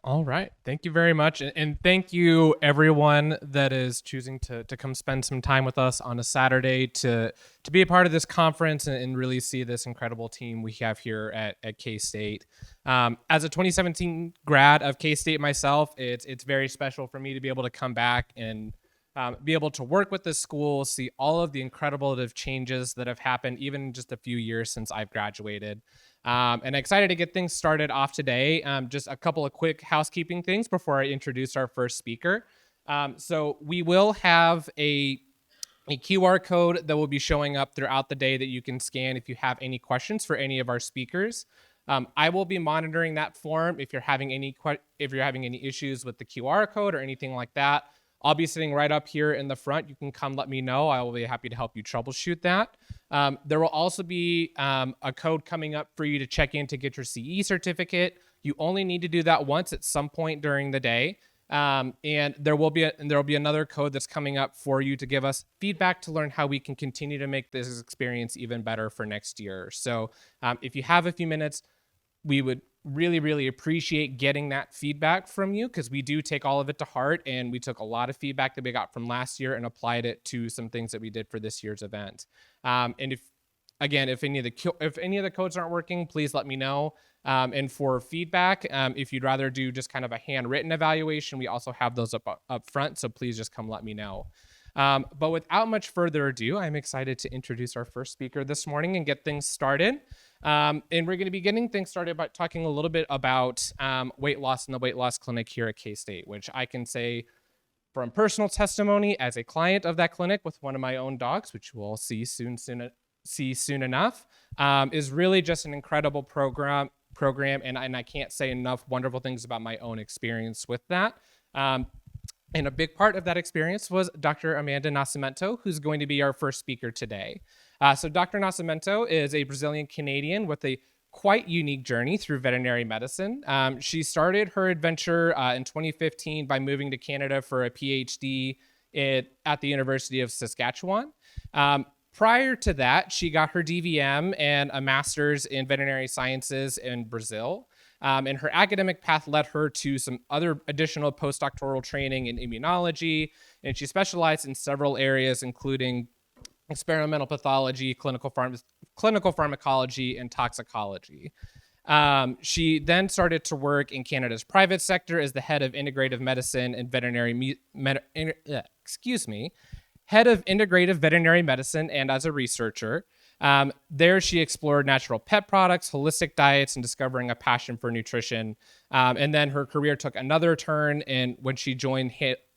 All right. Thank you very much. And thank you, everyone that is choosing to come spend some time with us on a Saturday to be a part of this conference and really see this incredible team we have here at K-State. As a 2017 grad of K-State myself, it's very special for me to be able to come back and be able to work with the school, see all of the incredible changes that have happened even in just a few years since I've graduated. And excited to get things started off today. Just a couple of quick housekeeping things before I introduce our first speaker. So we will have a QR code that will be showing up throughout the day that you can scan if you have any questions for any of our speakers. I will be monitoring that form if you're having any issues with the QR code or anything like that. I'll be sitting right up here in the front. You can come let me know. I will be happy to help you troubleshoot that. There will also be a code coming up for you to check in to get your CE certificate. You only need to do that once at some point during the day. And there will be another code that's coming up for you to give us feedback to learn how we can continue to make this experience even better for next year. So if you have a few minutes, we would really, really appreciate getting that feedback from you, because we do take all of it to heart, and we took a lot of feedback that we got from last year and applied it to some things that we did for this year's event. And if any of the codes aren't working, please let me know. And for feedback, if you'd rather do just kind of a handwritten evaluation, we also have those up front. So please just come let me know. But without much further ado, I'm excited to introduce our first speaker this morning and get things started. And we're going to be getting things started by talking a little bit about weight loss in the weight loss clinic here at K-State, which I can say from personal testimony as a client of that clinic with one of my own dogs, which we'll see soon enough, is really just an incredible program, and I can't say enough wonderful things about my own experience with that. And a big part of that experience was Dr. Amanda Nascimento, who's going to be our first speaker today. So Dr. Nascimento is a Brazilian Canadian with a quite unique journey through veterinary medicine. She started her adventure in 2015 by moving to Canada for a PhD at the University of Saskatchewan. Prior to that, she got her DVM and a master's in veterinary sciences in Brazil. And her academic path led her to some other additional postdoctoral training in immunology, and she specialized in several areas, including experimental pathology, clinical pharmacology, and toxicology. She then started to work in Canada's private sector as the head of integrative medicine and head of integrative veterinary medicine, and as a researcher. There, she explored natural pet products, holistic diets, and discovering a passion for nutrition. And then her career took another turn when she joined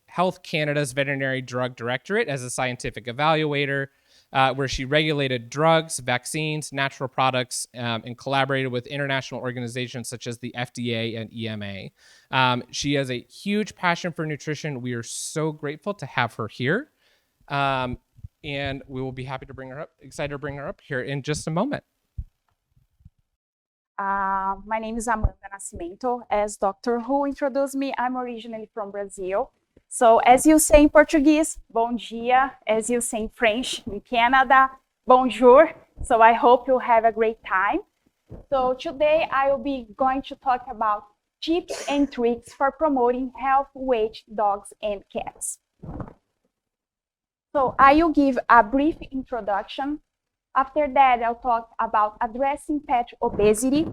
Health Canada's Veterinary Drug Directorate as a scientific evaluator, where she regulated drugs, vaccines, natural products, and collaborated with international organizations such as the FDA and EMA. She has a huge passion for nutrition. We are so grateful to have her here. And we will be excited to bring her up here in just a moment. My name is Amanda Nascimento. As Dr. Hu introduced me, I'm originally from Brazil. So as you say in Portuguese, bom dia. As you say in French, in Canada, bonjour. So I hope you'll have a great time. So today I will be going to talk about tips and tricks for promoting health-weight dogs and cats. So I will give a brief introduction. After that, I'll talk about addressing pet obesity.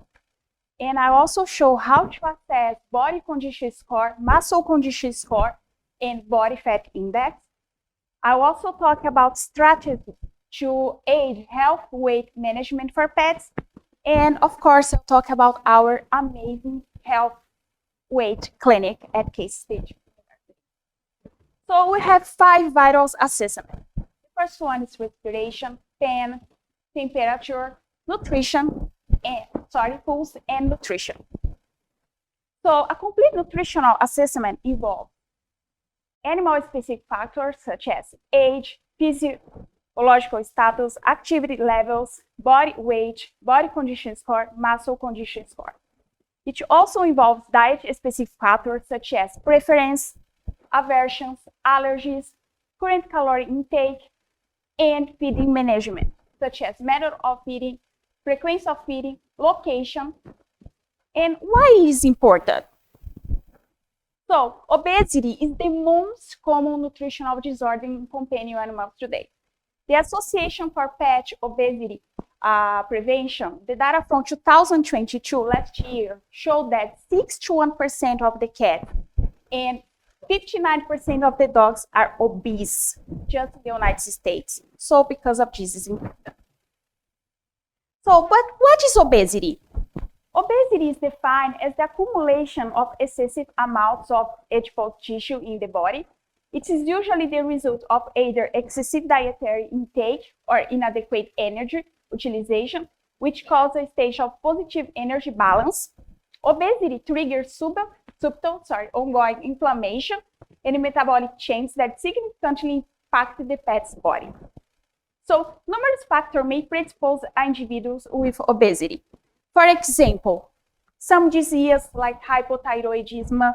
And I'll also show how to assess body condition score, muscle condition score, and body fat index. I'll also talk about strategies to aid health weight management for pets. And of course, I'll talk about our amazing health weight clinic at K-State. So we have 5 vital assessments. The first one is respiration, pain, temperature, nutrition, pulse, and nutrition. So a complete nutritional assessment involves animal-specific factors such as age, physiological status, activity levels, body weight, body condition score, muscle condition score. It also involves diet-specific factors such as preference, aversions, allergies, current calorie intake, and feeding management, such as method of feeding, frequency of feeding, location. And why is important? So obesity is the most common nutritional disorder in companion animals today. The Association for Pet Obesity Prevention, the data from 2022, last year, showed that 61% of the cats and 59% of the dogs are obese just in the United States. So because of this is important. So, but what is obesity? Obesity is defined as the accumulation of excessive amounts of adipose tissue in the body. It is usually the result of either excessive dietary intake or inadequate energy utilization, which causes a state of positive energy balance. Obesity triggers subtle ongoing inflammation and metabolic changes that significantly impact the pet's body. So, numerous factors may predispose individuals with obesity. For example, some diseases like hypothyroidism,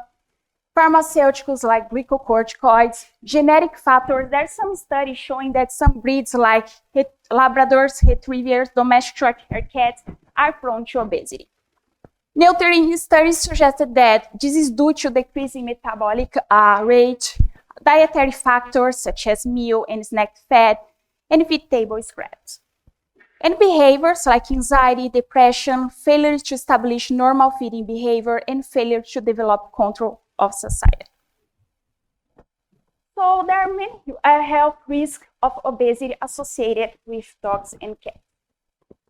pharmaceuticals like glucocorticoids, genetic factors. There's some studies showing that some breeds like Labradors, Retrievers, domestic short-haired cats are prone to obesity. Neutering studies suggested that this is due to decreasing metabolic rate, dietary factors such as meal and snack fat, and feed table scraps. And behaviors like anxiety, depression, failure to establish normal feeding behavior, and failure to develop control of society. So there are many health risks of obesity associated with dogs and cats.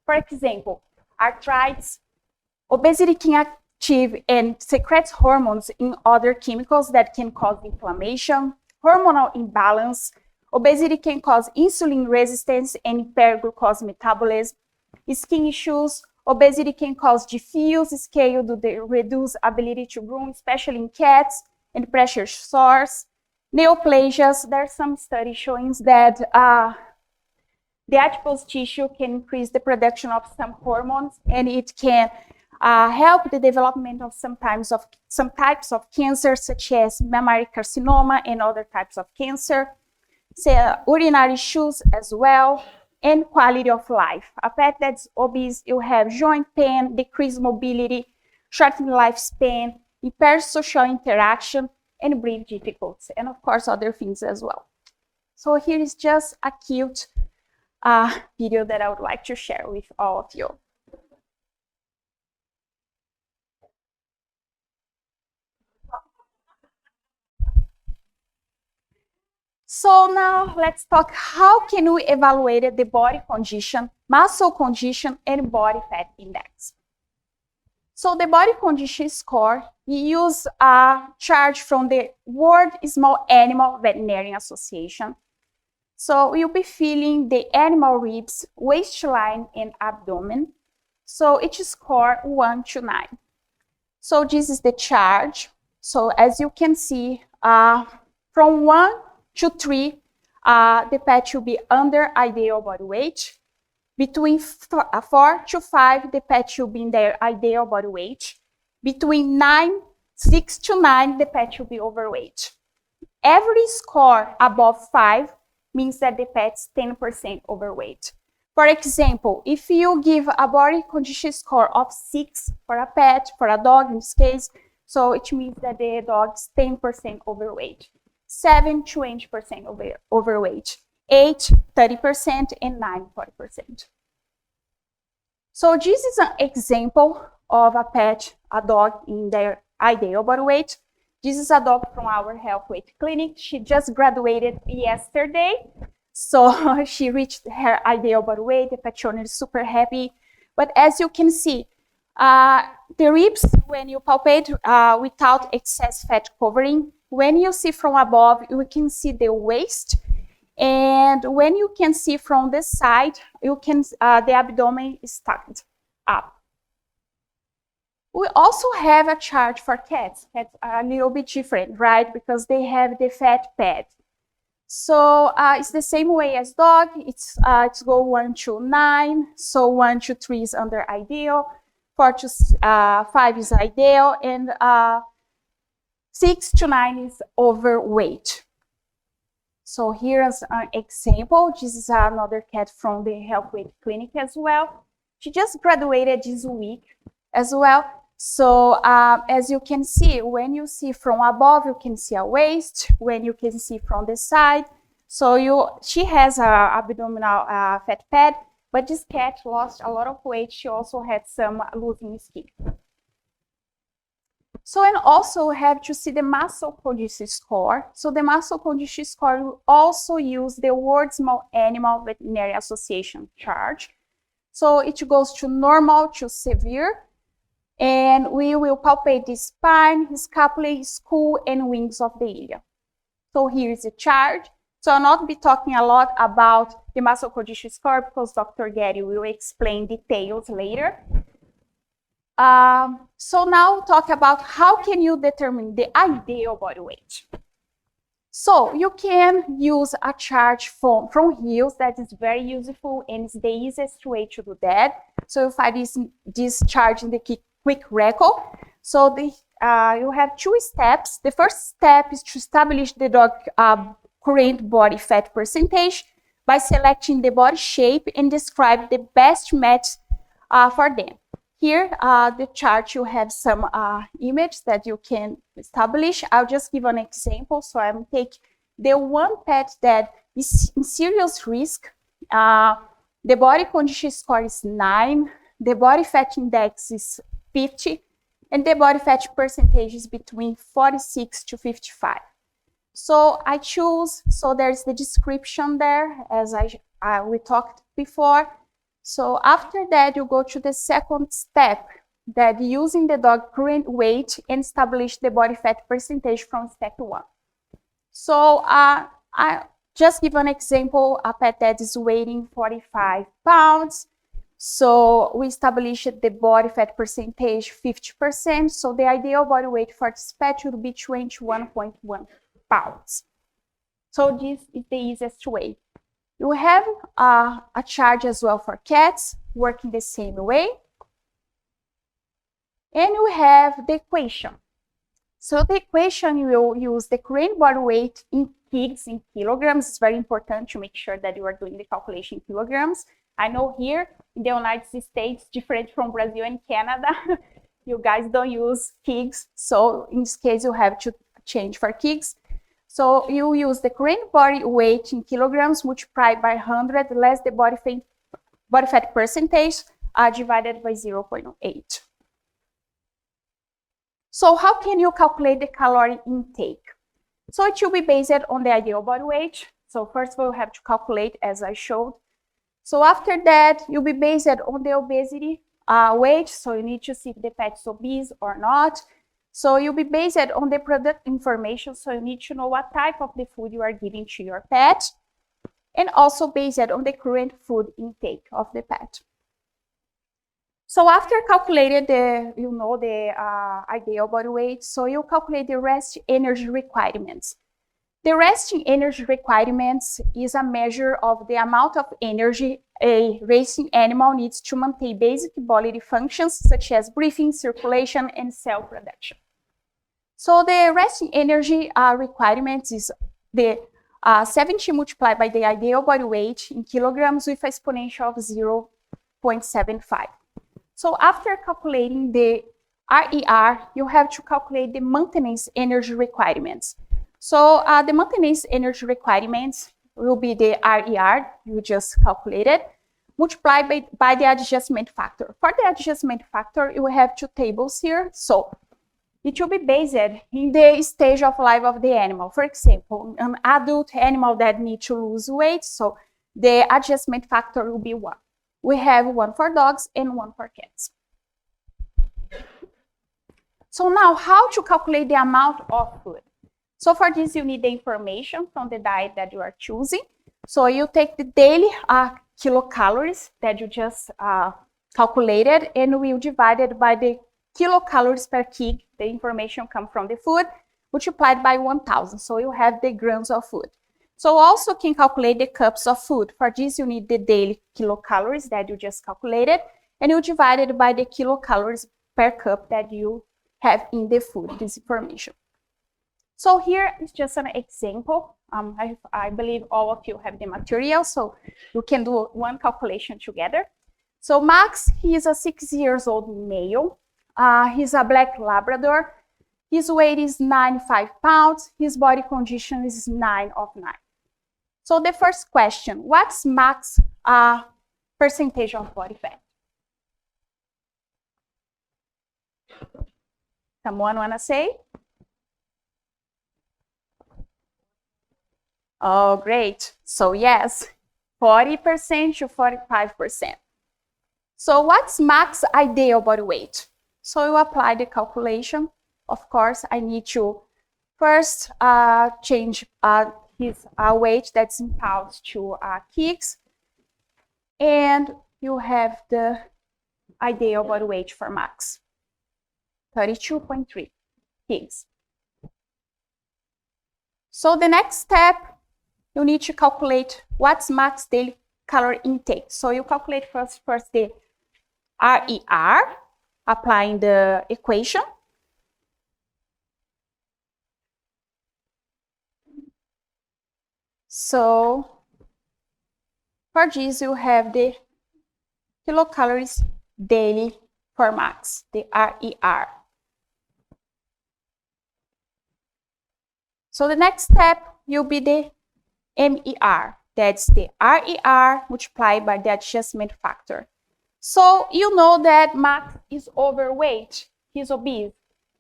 For example, arthritis. Obesity can active and secrete hormones in other chemicals that can cause inflammation, hormonal imbalance. Obesity can cause insulin resistance and impair glucose metabolism. Skin issues. Obesity can cause diffuse scale due to reduced ability to groom, especially in cats, and pressure sores. Neoplasias. There are some studies showing that the adipose tissue can increase the production of some hormones, and it can help the development of some types of cancer, such as mammary carcinoma and other types of cancer. Urinary issues as well, and quality of life. A pet that's obese, you have joint pain, decreased mobility, shortened lifespan, impaired social interaction, and breathing difficulties, and of course other things as well. So here is just a cute video that I would like to share with all of you. So now let's talk how can we evaluate the body condition, muscle condition, and body fat index. So the body condition score, we use a chart from the World Small Animal Veterinarian Association. So you'll be feeling the animal ribs, waistline, and abdomen. So each score 1 to 9. So this is the chart. So as you can see, from 1 to 3, the pet will be under ideal body weight. Between 4 to 5, the pet will be in their ideal body weight. Between 6 to 9, the pet will be overweight. Every score above 5 means that the pet's 10% overweight. For example, if you give a body condition score of 6 for a pet, for a dog in this case, so it means that the dog is 10% overweight. 7, 20% overweight. 8, 30%, and 9, 40%. So this is an example of a pet, a dog in their ideal body weight. This is a dog from our health weight clinic. She just graduated yesterday. So she reached her ideal body weight. The pet owner is super happy. But as you can see, the ribs, when you palpate without excess fat covering, when you see from above, you can see the waist. And when you can see from the side, you can the abdomen is tucked up. We also have a chart for cats. Cats are a little bit different, right? Because they have the fat pad. So it's the same way as dog. It's go 1 to 9. So 1 to 3 is under ideal. 4 to 5 is ideal, and 6 to 9 is overweight. So here's an example. This is another cat from the health weight clinic as well. She just graduated this week as well. So as you can see, when you see from above, you can see a waist. When you can see from the side, so she has a abdominal fat pad, but this cat lost a lot of weight. She also had some losing skin. So, and also have to see the muscle condition score. So the muscle condition score will also use the World Small Animal Veterinary Association chart. So it goes to normal to severe, and we will palpate the spine, scapula, skull, and wings of the ilia. So here is the chart. So I'll not be talking a lot about the muscle condition score because Dr. Getty will explain details later. So now talk about how can you determine the ideal body weight. So you can use a chart from Hills that is very useful and it's the easiest way to do that. So you find this chart in the quick record. So you have two steps. The first step is to establish the dog current body fat percentage by selecting the body shape and describe the best match for them. Here, the chart, you have some image that you can establish. I'll just give an example. So I'm taking the one pet that is in serious risk. The body condition score is 9. The body fat index is 50. And the body fat percentage is between 46 to 55. So I choose, so there's the description there, as we talked before. So after that, you go to the second step, that using the dog current weight and establish the body fat percentage from step 1. So I just give an example, a pet that is weighing 45 pounds. So we established the body fat percentage 50%. So the ideal body weight for this pet would be 21.1 pounds. So this is the easiest way. You have a chart as well for cats, working the same way. And you have the equation. So the equation, you will use the current body weight in pigs in kilograms. It's very important to make sure that you are doing the calculation in kilograms. I know here in the United States, different from Brazil and Canada, you guys don't use pigs. So in this case, you have to change for pigs. So you use the current body weight in kilograms multiplied by 100 less the body fat percentage divided by 0.8. So how can you calculate the calorie intake? So it will be based on the ideal body weight. So first of all, you have to calculate as I showed. So after that, you'll be based on the obesity weight. So you need to see if the pet is obese or not. So you'll be based on the product information. So you need to know what type of the food you are giving to your pet. And also based on the current food intake of the pet. So after calculated the ideal body weight, so you calculate the resting energy requirements. The resting energy requirements is a measure of the amount of energy a racing animal needs to maintain basic bodily functions such as breathing, circulation, and cell production. So the resting energy requirements is the 70 multiplied by the ideal body weight in kilograms with an exponential of 0.75. So after calculating the RER, you have to calculate the maintenance energy requirements. So the maintenance energy requirements will be the RER, you just calculated, multiplied by the adjustment factor. For the adjustment factor, you have two tables here. So it will be based in the stage of life of the animal. For example, an adult animal that needs to lose weight, so the adjustment factor will be 1. We have 1 for dogs and 1 for cats. So now, how to calculate the amount of food? So for this, you need the information from the diet that you are choosing. So you take the daily kilocalories that you just calculated, and we divide it by the kilocalories per kg. The information comes from the food, multiplied by 1,000. So you have the grams of food. So also can calculate the cups of food. For this, you need the daily kilocalories that you just calculated, and you divide it by the kilocalories per cup that you have in the food, this information. So here is just an example. I believe all of you have the material, so you can do one calculation together. So Max, he is a 6-year-old male. He's a black Labrador. His weight is 95 pounds. His body condition is 9 of 9. So the first question, what's Max percentage of body fat? Someone wanna say? Oh, great. So yes, 40% to 45%. So what's Max's ideal body weight? So you apply the calculation. Of course, I need to first change his weight, that's in pounds, to kgs. And you have the ideal body weight for Max, 32.3 kgs. So the next step, you need to calculate what's Max daily calorie intake. So you calculate first the RER, applying the equation. So for this, you have the kilocalories daily for Max, the RER. So the next step will be the MER. That's the RER multiplied by the adjustment factor. So you know that Max is overweight, he's obese,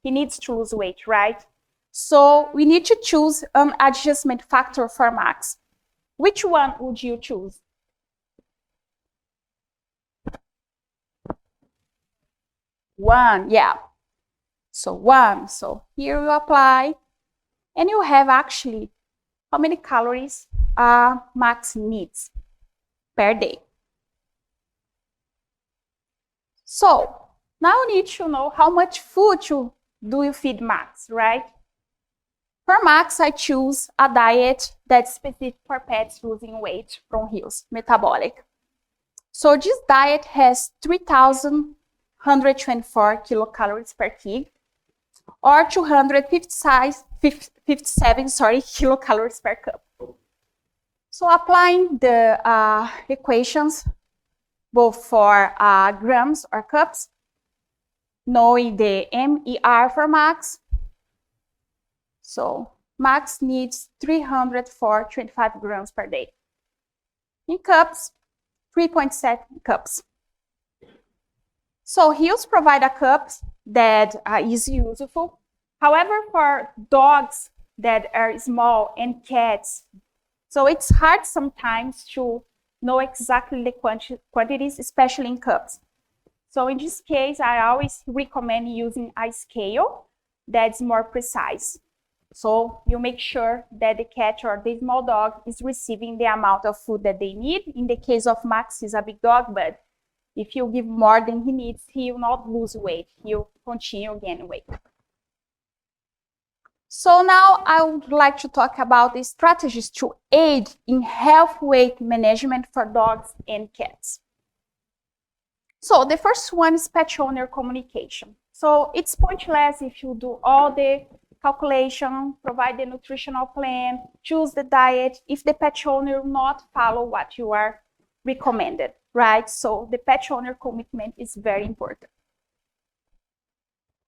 he needs to lose weight, right? So we need to choose an adjustment factor for Max. Which one would you choose? One, yeah. So one, so here you apply, and you have actually how many calories Max needs per day. So now you need to know how much food do you feed Max, right? For Max, I choose a diet that's specific for pets losing weight from Hill's Metabolic. So this diet has 3,124 kilocalories per kg, or 257 kilocalories per cup. So applying the equations, both for grams or cups, knowing the MER for Max. So Max needs 304.25 grams per day. In cups, 3.7 cups. So Hill's provide a cup that is useful. However, for dogs that are small and cats, so it's hard sometimes to know exactly the quantities, especially in cups. So in this case, I always recommend using a scale that's more precise. So you make sure that the cat or the small dog is receiving the amount of food that they need. In the case of Max, he's a big dog, but if you give more than he needs, he will not lose weight. He'll continue gaining weight. So now I would like to talk about the strategies to aid in health weight management for dogs and cats. So the first one is pet owner communication. So it's pointless if you do all the calculation, provide the nutritional plan, choose the diet, if the pet owner will not follow what you are recommended, right? So the pet owner commitment is very important.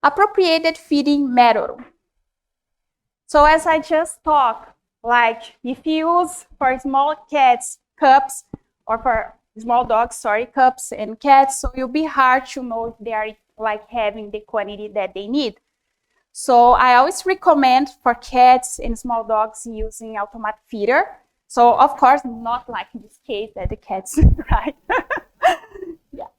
Appropriated feeding method. So as I just talked, like if you use for small cats cups, or for small dogs, cups and cats, so it'll be hard to know if they are like having the quantity that they need. So I always recommend for cats and small dogs using automatic feeder. So of course, not like in this case that the cats, right? Yeah.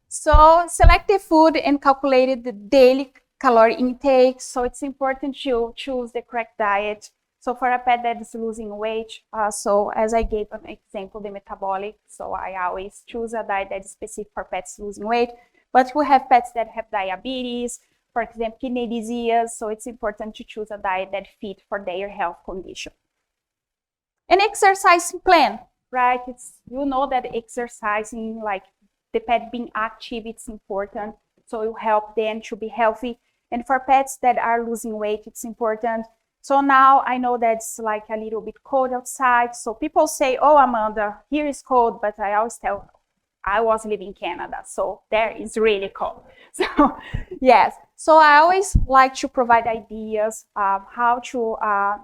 So select the food and calculate the daily calorie intake. So it's important to choose the correct diet. So for a pet that is losing weight, so as I gave an example, the metabolic, so I always choose a diet that is specific for pets losing weight. But we have pets that have diabetes, for example, kidney disease, so it's important to choose a diet that fits for their health condition. An exercising plan, right? You know that exercising, like the pet being active, it's important. So you help them to be healthy. And for pets that are losing weight, it's important. So now I know that's like a little bit cold outside. So people say, oh, Amanda, here is cold, but I always tell I was living in Canada, so there is really cold. So yes, so I always like to provide ideas of how to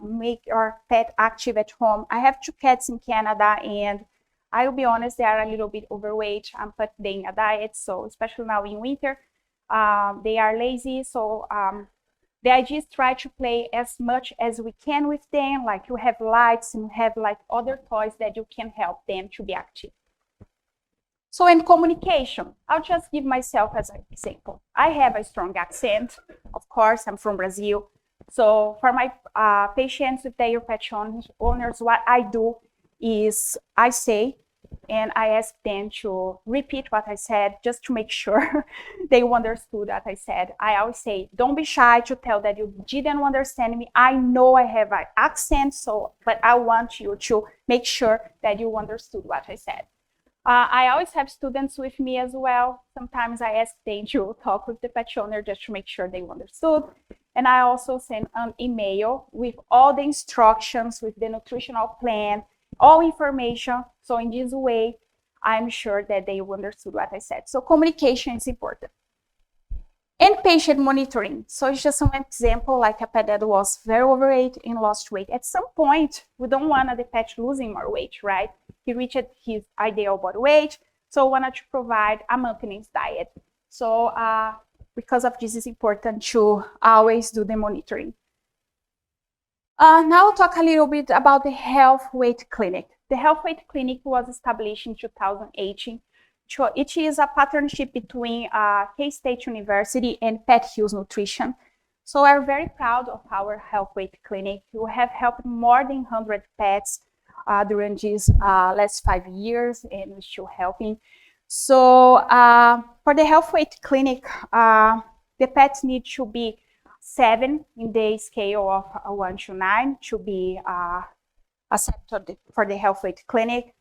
make your pet active at home. I have 2 cats in Canada, and I will be honest, they are a little bit overweight. I'm putting them in a diet, so especially now in winter, they are lazy. So the idea is try to play as much as we can with them. Like you have lights and you have like other toys that you can help them to be active. So in communication, I'll just give myself as an example. I have a strong accent. Of course, I'm from Brazil. So for my patients with their pet owners, what I do is I say, and I ask them to repeat what I said just to make sure they understood what I said. I always say, don't be shy to tell that you didn't understand me. I know I have an accent, but I want you to make sure that you understood what I said. I always have students with me as well. Sometimes I ask them to talk with the pet owner just to make sure they understood. And I also send an email with all the instructions, with the nutritional plan, all information. So in this way, I'm sure that they understood what I said. So communication is important. And patient monitoring. So it's just an example, like a pet that was very overweight and lost weight. At some point, we don't want the pet losing more weight, right? He reached his ideal body weight, so we wanted to provide a maintenance diet. So because of this, it's important to always do the monitoring. Now I'll talk a little bit about the Health Weight Clinic. The Health Weight Clinic was established in 2018. It is a partnership between K-State University and Pet Hills Nutrition. So we're very proud of our Health Weight Clinic. We have helped more than 100 pets during these last 5 years, and we're still helping. So for the Health Weight Clinic, the pets need to be 7 in the scale of 1 to 9 to be accepted for the Health Weight Clinic.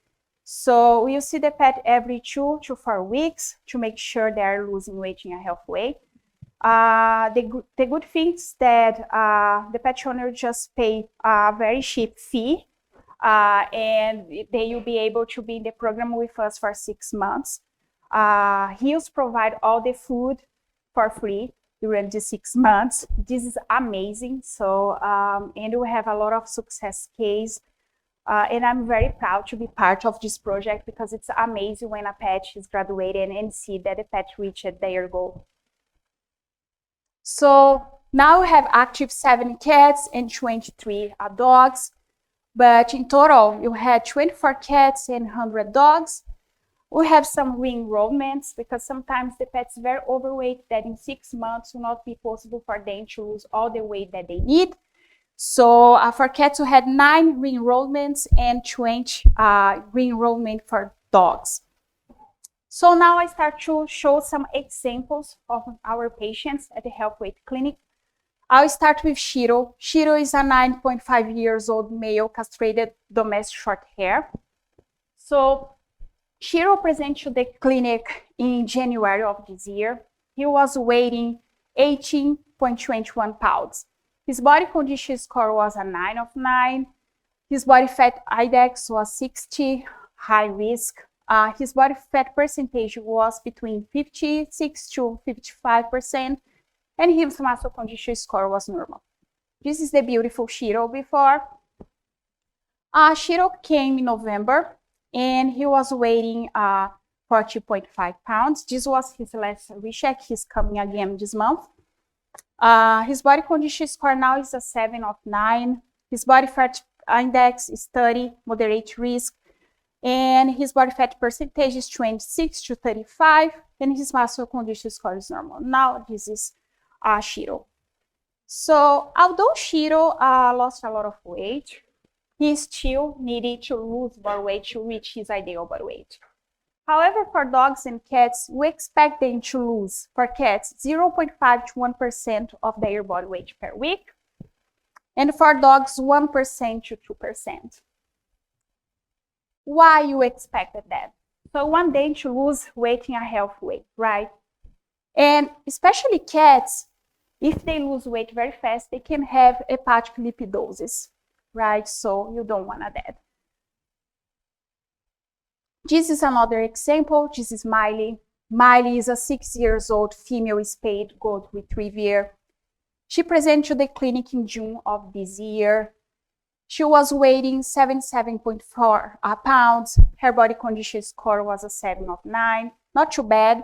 So we see the pet every 2 to 4 weeks to make sure they're losing weight in a healthy way. The good thing is that the pet owner just pay a very cheap fee, and they will be able to be in the program with us for 6 months. Hills provide all the food for free during the 6 months. This is amazing. So, and we have a lot of success case. And I'm very proud to be part of this project because it's amazing when a pet is graduated and see that the pet reached their goal. So now we have active 7 cats and 23 dogs, but in total you had 24 cats and 100 dogs. We have some re-enrollments because sometimes the pet's very overweight that in 6 months will not be possible for them to lose all the weight that they need. So for cats, we had 9 re-enrollments and 20 re-enrollment for dogs. So now I start to show some examples of our patients at the Health Weight Clinic. I'll start with Shiro. Shiro is a 9.5 years old male castrated domestic short hair. So Shiro presented to the clinic in January of this year. He was weighing 18.21 pounds. His body condition score was a 9 of 9. His body fat index was 60, high risk. His body fat percentage was between 56 to 55%, and his muscle condition score was normal. This is the beautiful Shiro before. Shiro came in November, and he was weighing 40.5 pounds. This was his last recheck. He's coming again this month. His body condition score now is a 7 of 9. His body fat index is 30, moderate risk. And his body fat percentage is 26 to 35. And his muscle condition score is normal. Now this is Shiro. So although Shiro lost a lot of weight, he still needed to lose more weight to reach his ideal body weight. However, for dogs and cats, we expect them to lose, for cats, 0.5 to 1% of their body weight per week, and for dogs, 1% to 2%. Why you expected that? So one day to lose weight in a healthy way, right? And especially cats, if they lose weight very fast, they can have hepatic lipidosis, right? So you don't want that. This is another example. This is Miley. Miley is a 6-year-old female spayed gold retriever. She presented to the clinic in June of this year. She was weighing 77.4 pounds. Her body condition score was a 7 of 9. Not too bad,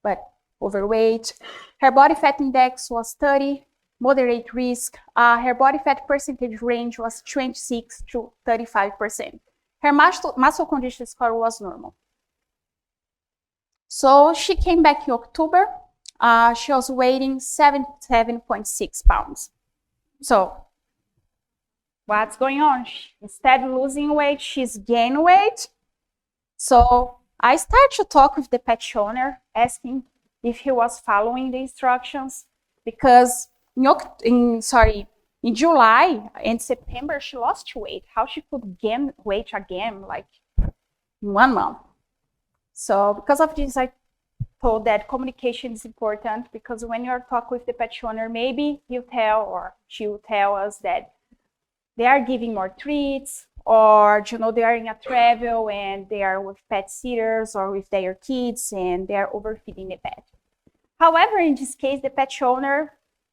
but overweight. Her body fat index was 30, moderate risk. Her body fat percentage range was 26 to 35%. Her muscle condition score was normal. So she came back in October. She was weighing 77.6 pounds. So what's going on? Instead of losing weight, she's gaining weight. So I started to talk with the pet owner, asking if he was following the instructions, because in July and September, she lost weight. How she could gain weight again, like in 1 month. So because of this, I told that communication is important, because when you're talking with the pet owner, maybe he'll tell or she'll tell us that they are giving more treats, or they are in a travel and they are with pet sitters or with their kids and they are overfeeding the pet. However, in this case, the pet owner,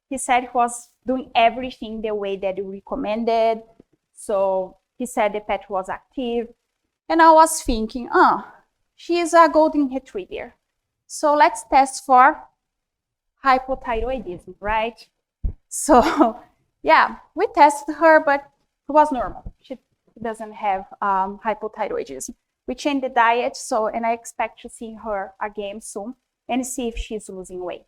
he said he was doing everything the way that we recommended. So he said the pet was active. And I was thinking, she is a golden retriever. So let's test for hypothyroidism, right? So yeah, we tested her, but it was normal. She doesn't have hypothyroidism. We changed the diet, and I expect to see her again soon and see if she's losing weight.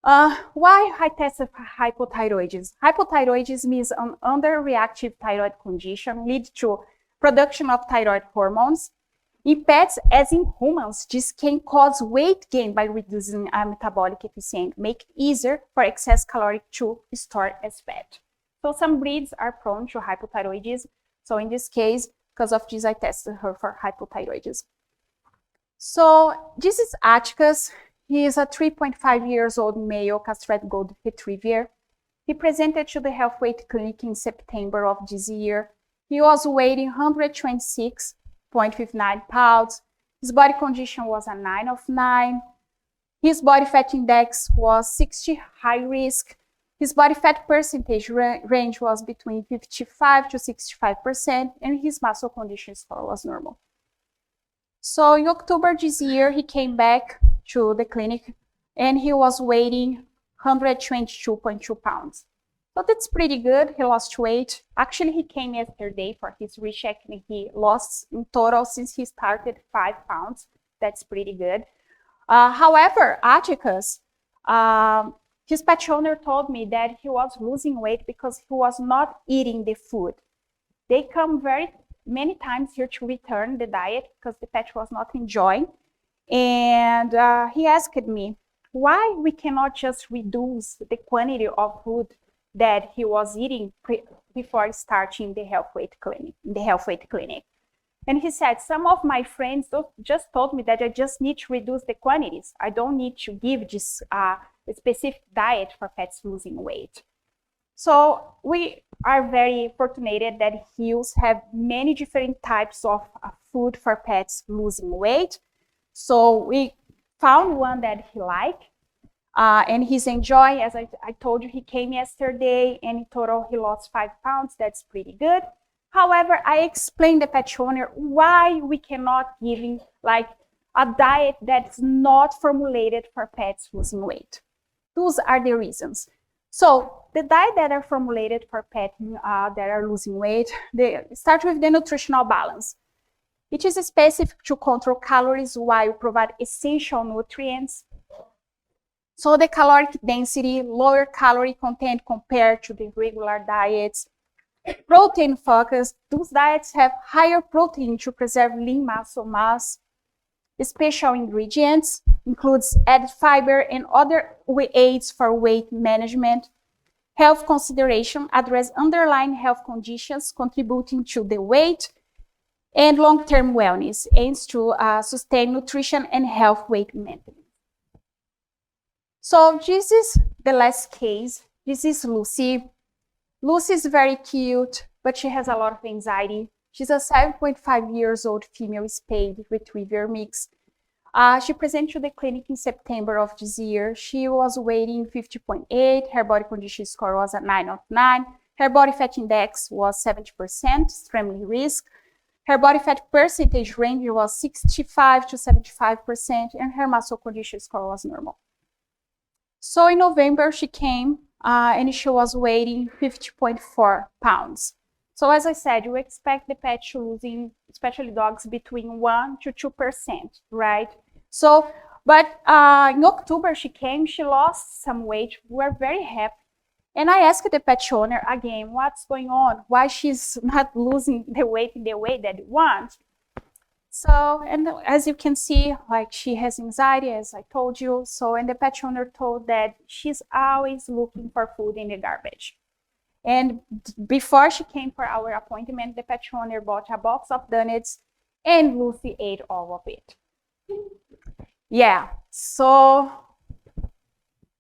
Why I tested for hypothyroidism? Hypothyroidism is an underreactive thyroid condition leads to production of thyroid hormones. In pets, as in humans, this can cause weight gain by reducing metabolic efficiency, make it easier for excess caloric to store as fat. So some breeds are prone to hypothyroidism. So in this case, because of this, I tested her for hypothyroidism. So this is Atticus. He is a 3.5-year-old male castrated golden retriever. He presented to the Health Weight Clinic in September of this year. He was weighing 126.59 pounds. His body condition was a 9 of 9. His body fat index was 60, high risk. His body fat percentage range was between 55 to 65%, and his muscle condition score was normal. So in October this year, he came back to the clinic and he was weighing 122.2 pounds. So that's pretty good. He lost weight. Actually, he came yesterday for his recheck and he lost in total since he started 5 pounds. That's pretty good. However, Atticus, his pet owner told me that he was losing weight because he was not eating the food. They come very many times here to return the diet because the pet was not enjoying. And he asked me why we cannot just reduce the quantity of food that he was eating before starting the Health Weight Clinic, And he said, some of my friends just told me that I just need to reduce the quantities. I don't need to give this specific diet for pets losing weight. So we are very fortunate that Hills have many different types of food for pets losing weight. So we found one that he liked. And he's enjoying, as I told you, he came yesterday and in total he lost 5 pounds. That's pretty good. However, I explained the pet owner why we cannot give him like a diet that's not formulated for pets losing weight. Those are the reasons. So the diet that are formulated for pets that are losing weight, they start with the nutritional balance. It is specific to control calories while provide essential nutrients. So the caloric density, lower calorie content compared to the regular diets. Protein focus, those diets have higher protein to preserve lean muscle mass. Special ingredients includes added fiber and other aids for weight management. Health consideration address underlying health conditions contributing to the weight. And long-term wellness aims to sustain nutrition and health weight maintenance. So this is the last case. This is Lucy. Lucy is very cute, but she has a lot of anxiety. She's a 7.5 years old female spayed retriever mix. She presented to the clinic in September of this year. She was weighing 50.8. Her body condition score was a 9 out of 9. Her body fat index was 70%, extremely risk. Her body fat percentage range was 65 to 75%, and her muscle condition score was normal. So in November, she came and she was weighing 50.4 pounds. So as I said, you expect the pet to losing, especially dogs, between 1 to 2%, right? So, but in October she came, she lost some weight. We were very happy. And I asked the pet owner again, what's going on? Why she's not losing the weight in the way that you want? So, and as you can see, like she has anxiety, as I told you. So, and the pet owner told that she's always looking for food in the garbage. And before she came for our appointment, the pet owner bought a box of donuts and Lucy ate all of it. Yeah, so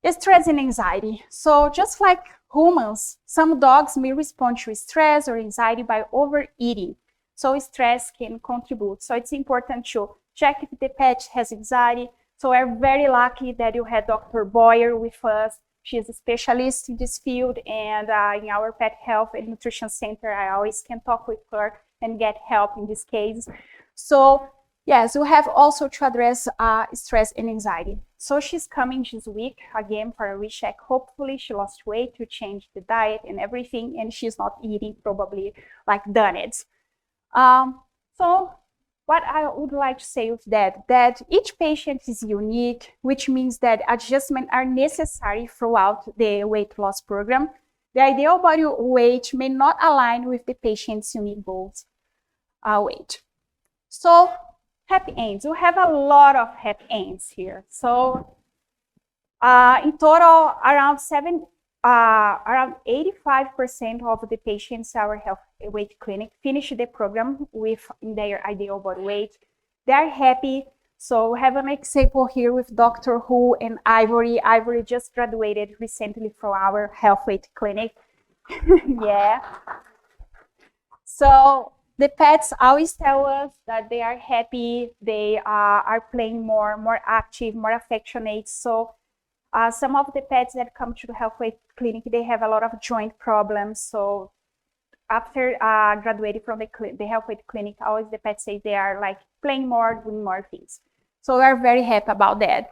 stress and anxiety. So just like humans, some dogs may respond to stress or anxiety by overeating. So stress can contribute. So it's important to check if the pet has anxiety. So we're very lucky that you had Dr. Boyer with us. She is a specialist in this field, and in our pet health and nutrition center, I always can talk with her and get help in this case. So yes, we have also to address stress and anxiety. So she's coming this week again for a recheck. Hopefully she lost weight to change the diet and everything, and she's not eating probably like donuts. So what I would like to say with that each patient is unique, which means that adjustments are necessary throughout the weight loss program. The ideal body weight may not align with the patient's unique goals weight. So happy ends. We have a lot of happy ends here. So in total, around 85% of the patients at our health weight clinic finish the program with their ideal body weight. They're happy. So we have an example here with Dr. Hu and Ivory. Ivory just graduated recently from our health weight clinic. Yeah. So the pets always tell us that they are happy, they are playing more active, more affectionate. So some of the pets that come to the health weight clinic, they have a lot of joint problems. So after graduating from the health weight clinic, always the pets say they are like playing more, doing more things. So we're very happy about that.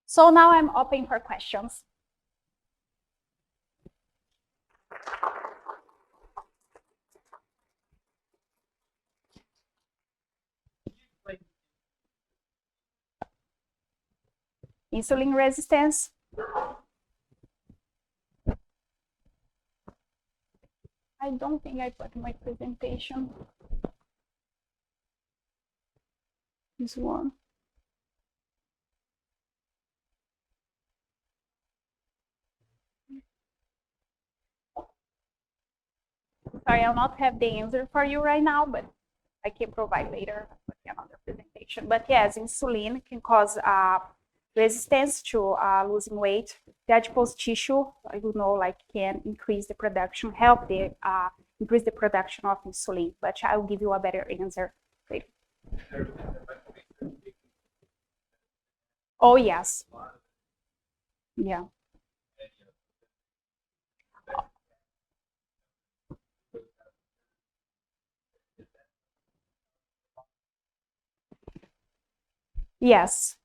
So now I'm open for questions. Insulin resistance. I don't think I put my presentation. This one. Sorry, I'll not have the answer for you right now, but I can provide later with another presentation. But yes, insulin can cause resistance to losing weight. The adipose tissue, you know, like can increase the production, help the increase the production of insulin. But I'll give you a better answer later. Oh yes. Yeah. Yes.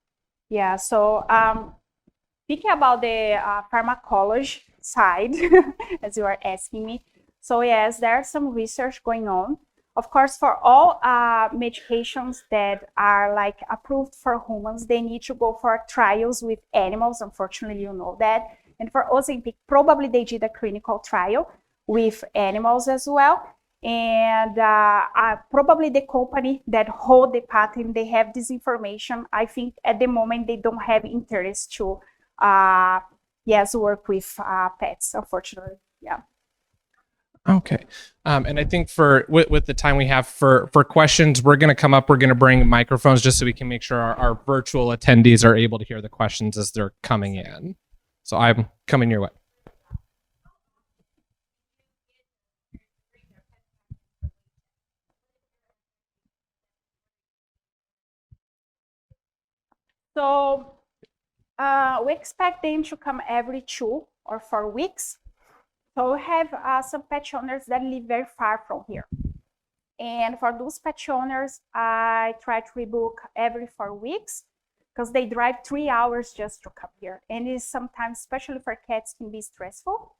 Yeah. So thinking about the pharmacology side, as you are asking me. So yes, there's some research going on. Of course, for all medications that are like approved for humans, they need to go for trials with animals. Unfortunately, you know that. And for Ozempic, probably they did a clinical trial with animals as well. And probably the company that hold the patent, they have this information. I think at the moment they don't have interest to, work with pets, unfortunately. Yeah. Okay. And I think with the time we have for questions, we're going to come up, we're going to bring microphones just so we can make sure our virtual attendees are able to hear the questions as they're coming in. So I'm coming your way. So we expect them to come every 2 or 4 weeks. So we have some pet owners that live very far from here. And for those pet owners, I try to rebook every 4 weeks because they drive 3 hours just to come here. And it's sometimes, especially for cats, can be stressful.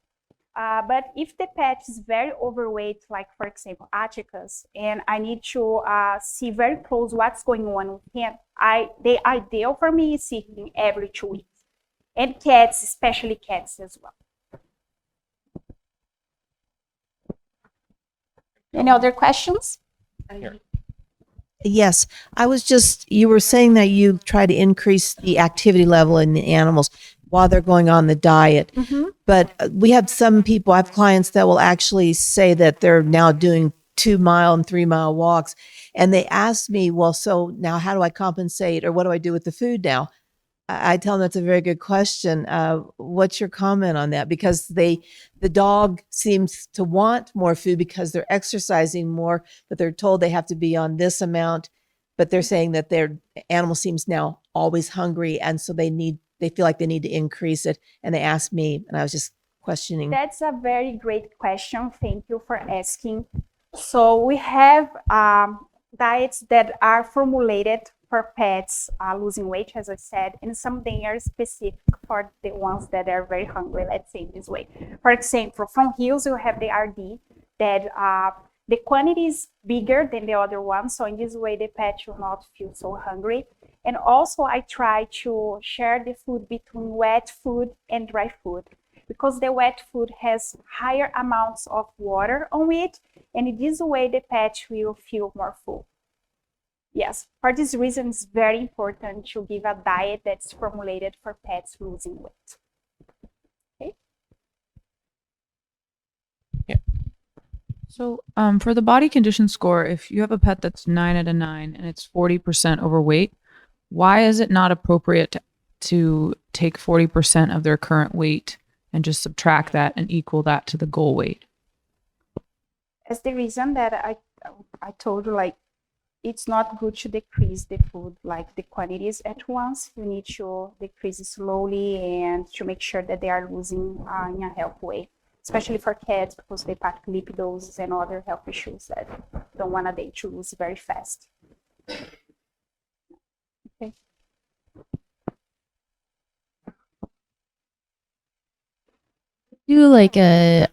But if the pet is very overweight, like for example, Atticus, and I need to see very close what's going on with him, the ideal for me is see him every 2 weeks. And cats, especially cats as well. Any other questions? Yes, you were saying that you try to increase the activity level in the animals while they're going on the diet. Mm-hmm. But we have I have clients that will actually say that they're now doing 2-mile and 3-mile walks. And they ask me, well, so now how do I compensate, or what do I do with the food now? I tell them that's a very good question. What's your comment on that? Because the dog seems to want more food because they're exercising more, but they're told they have to be on this amount. But they're saying that their animal seems now always hungry, and so they feel like they need to increase it. And they asked me, and I was just questioning. That's a very great question. Thank you for asking. So we have diets that are formulated for pets losing weight, as I said, and some they are specific for the ones that are very hungry, let's say this way. For example, from Hills, you have the RD that the quantity is bigger than the other one. So in this way, the pet will not feel so hungry. And also I try to share the food between wet food and dry food, because the wet food has higher amounts of water on it. And in this way, the pet will feel more full. Yes, for this reason, it's very important to give a diet that's formulated for pets losing weight. Okay. Yeah. So for the body condition score, if you have a pet that's 9 out of 9 and it's 40% overweight, why is it not appropriate to take 40% of their current weight and just subtract that and equal that to the goal weight? That's the reason that I told you, like, it's not good to decrease the food, like the quantities at once. You need to decrease it slowly and to make sure that they are losing in a healthy way, especially for cats, because they pack lipidoses and other health issues that don't want them to lose very fast. Okay. Do like a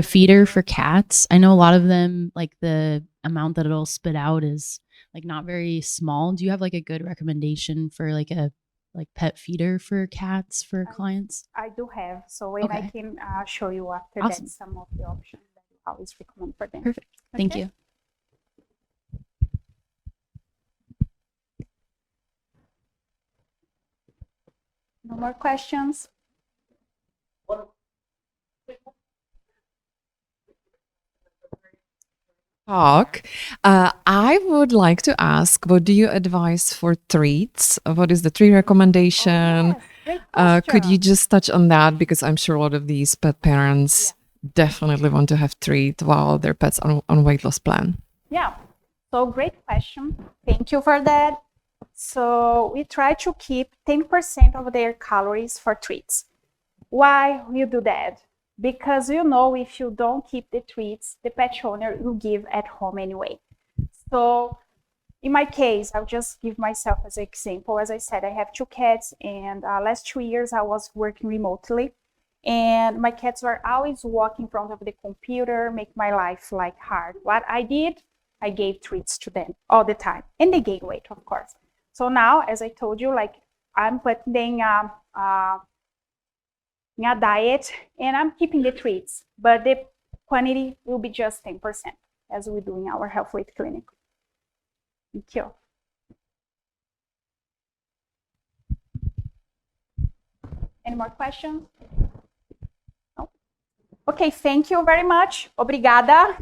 feeder for cats. I know a lot of them, like the amount that it'll spit out is like not very small. Do you have like a good recommendation for like a pet feeder for cats for clients? I do have, so when I can show you after Awesome. that some of the options that I always recommend for them. Perfect. Thank Okay. you. No more questions? Talk. I would like to ask, what do you advise for treats? What is the treat recommendation? Yes, great Could you question. just touch on that? Because I'm sure a lot of these pet parents definitely want to have treat while their pet's on weight loss plan. Yeah, so great question. Thank you for that. So we try to keep 10% of their calories for treats. Why we do that? Because if you don't keep the treats, the pet owner will give at home anyway. So in my case, I'll just give myself as an example. As I said, I have 2 cats, and last 2 years I was working remotely, and my cats were always walking in front of the computer, make my life like hard. What I did, I gave treats to them all the time, and they gained weight, of course. So now, as I told you, like, I'm putting them in a diet, and I'm keeping the treats, but the quantity will be just 10%, as we do in our health weight clinic. Thank you. Any more questions? No? Okay, thank you very much. Obrigada.